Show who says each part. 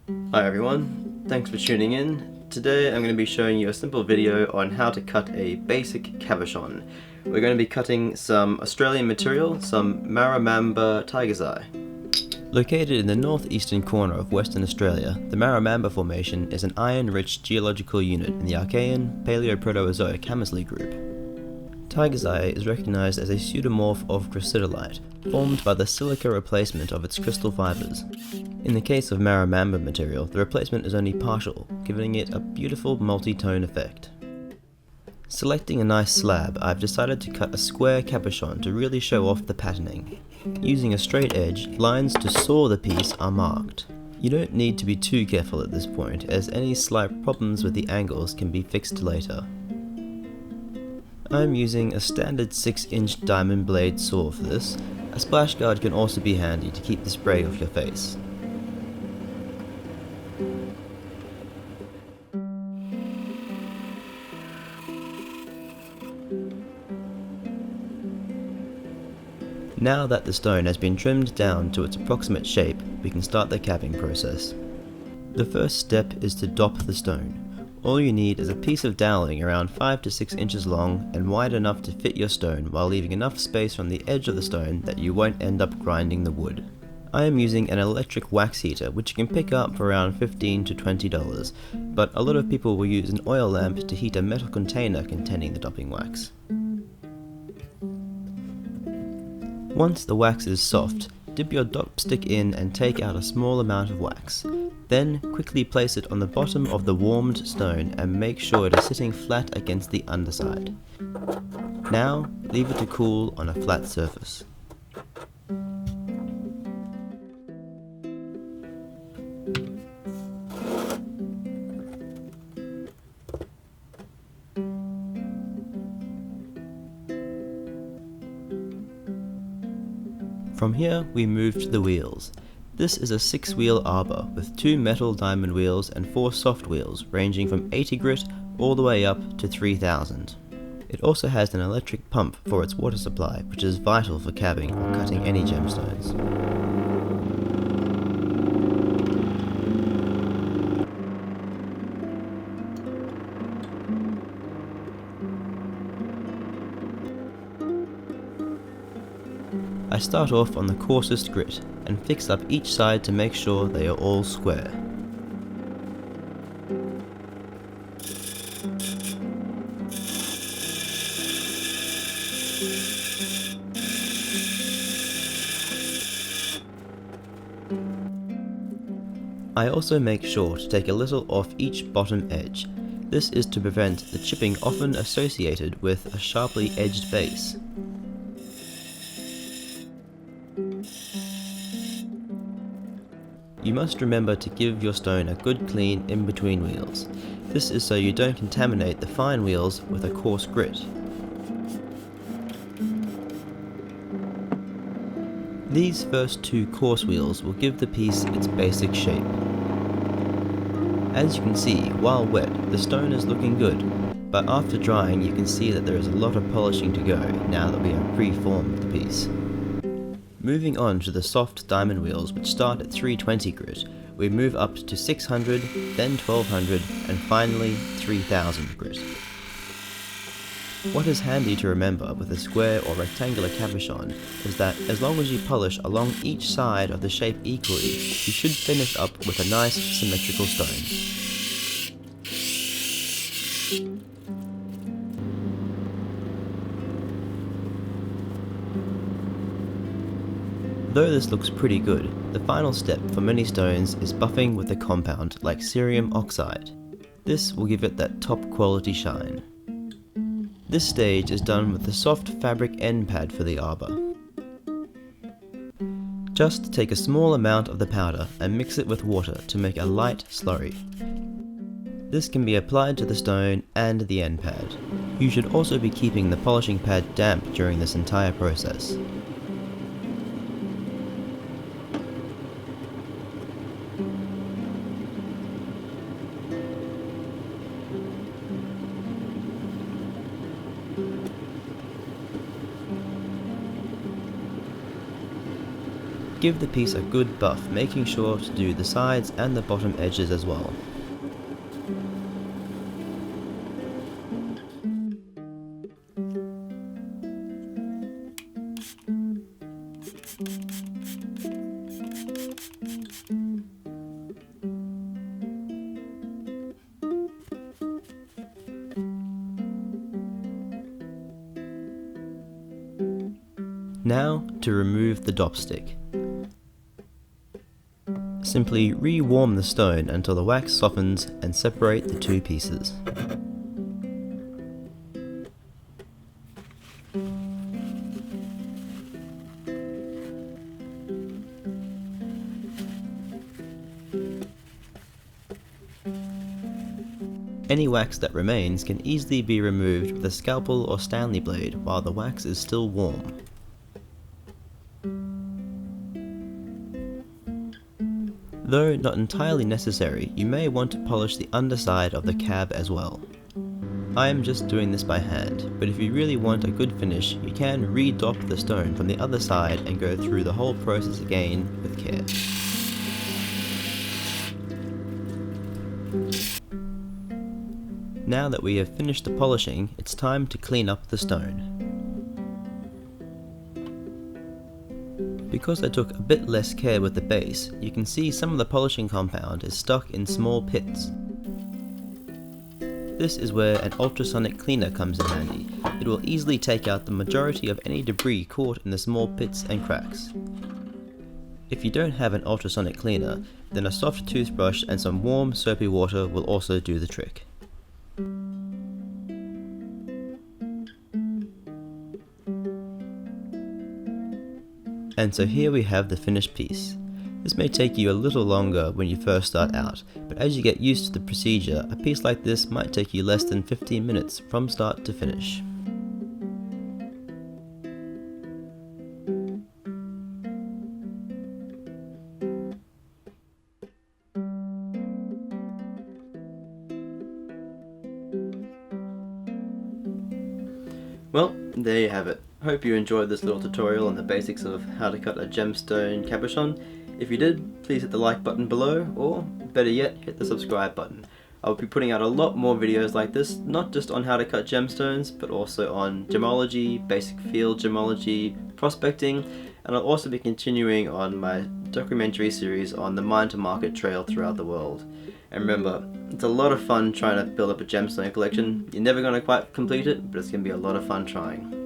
Speaker 1: Hi everyone, thanks for tuning in. Today I'm going to be showing you a simple video on how to cut a basic cabochon. We're going to be cutting some Australian material, some Maramamba tiger's eye. Located in the northeastern corner of Western Australia, the Maramamba Formation is an iron-rich geological unit in the Archean Paleoproterozoic Hamersley group. Tiger's eye is recognized as a pseudomorph of chrysotolite, formed by the silica replacement of its crystal fibers. In the case of Maramamba material, the replacement is only partial, giving it a beautiful multi-tone effect. Selecting a nice slab, I've decided to cut a square cabochon to really show off the patterning. Using a straight edge, lines to saw the piece are marked. You don't need to be too careful at this point, as any slight problems with the angles can be fixed later. I'm using a standard 6-inch diamond blade saw for this. A splash guard can also be handy to keep the spray off your face. Now that the stone has been trimmed down to its approximate shape, we can start the capping process. The first step is to dop the stone. All you need is a piece of doweling around 5 to 6 inches long and wide enough to fit your stone while leaving enough space from the edge of the stone that you won't end up grinding the wood. I am using an electric wax heater which you can pick up for around $15 to $20, but a lot of people will use an oil lamp to heat a metal container containing the dopping wax. Once the wax is soft, dip your dop stick in and take out a small amount of wax. Then quickly place it on the bottom of the warmed stone and make sure it is sitting flat against the underside. Now leave it to cool on a flat surface. From here we move to the wheels. This is a 6-wheel arbor with 2 metal diamond wheels and 4 soft wheels ranging from 80 grit all the way up to 3000. It also has an electric pump for its water supply, which is vital for cabbing or cutting any gemstones. I start off on the coarsest grit and fix up each side to make sure they are all square. I also make sure to take a little off each bottom edge. This is to prevent the chipping often associated with a sharply edged base. You must remember to give your stone a good clean in between wheels. This is so you don't contaminate the fine wheels with a coarse grit. These first 2 coarse wheels will give the piece its basic shape. As you can see, while wet, the stone is looking good, but after drying you can see that there is a lot of polishing to go now that we have pre-formed the piece. Moving on to the soft diamond wheels, which start at 320 grit, we move up to 600, then 1200, and finally 3000 grit. What is handy to remember with a square or rectangular cabochon is that as long as you polish along each side of the shape equally, you should finish up with a nice symmetrical stone. Though this looks pretty good, the final step for many stones is buffing with a compound like cerium oxide. This will give it that top quality shine. This stage is done with the soft fabric end pad for the arbor. Just take a small amount of the powder and mix it with water to make a light slurry. This can be applied to the stone and the end pad. You should also be keeping the polishing pad damp during this entire process. give the piece a good buff, making sure to do the sides and the bottom edges as well. Now to remove the dopstick. Simply re-warm the stone until the wax softens and separate the two pieces. Any wax that remains can easily be removed with a scalpel or Stanley blade while the wax is still warm. Though not entirely necessary, you may want to polish the underside of the cab as well. I am just doing this by hand, but if you really want a good finish, you can re-dop the stone from the other side and go through the whole process again with care. Now that we have finished the polishing, it's time to clean up the stone. Because I took a bit less care with the base, you can see some of the polishing compound is stuck in small pits. This is where an ultrasonic cleaner comes in handy. It will easily take out the majority of any debris caught in the small pits and cracks. If you don't have an ultrasonic cleaner, then a soft toothbrush and some warm soapy water will also do the trick. And so here we have the finished piece. This may take you a little longer when you first start out, but as you get used to the procedure, a piece like this might take you less than 15 minutes from start to finish. Well, there you have it. Hope you enjoyed this little tutorial on the basics of how to cut a gemstone cabochon. If you did, please hit the like button below, or better yet, hit the subscribe button. I'll be putting out a lot more videos like this, not just on how to cut gemstones, but also on gemology, basic field gemology, prospecting, and I'll also be continuing on my documentary series on the mine to market trail throughout the world. And remember, it's a lot of fun trying to build up a gemstone collection. You're never going to quite complete it, but it's going to be a lot of fun trying.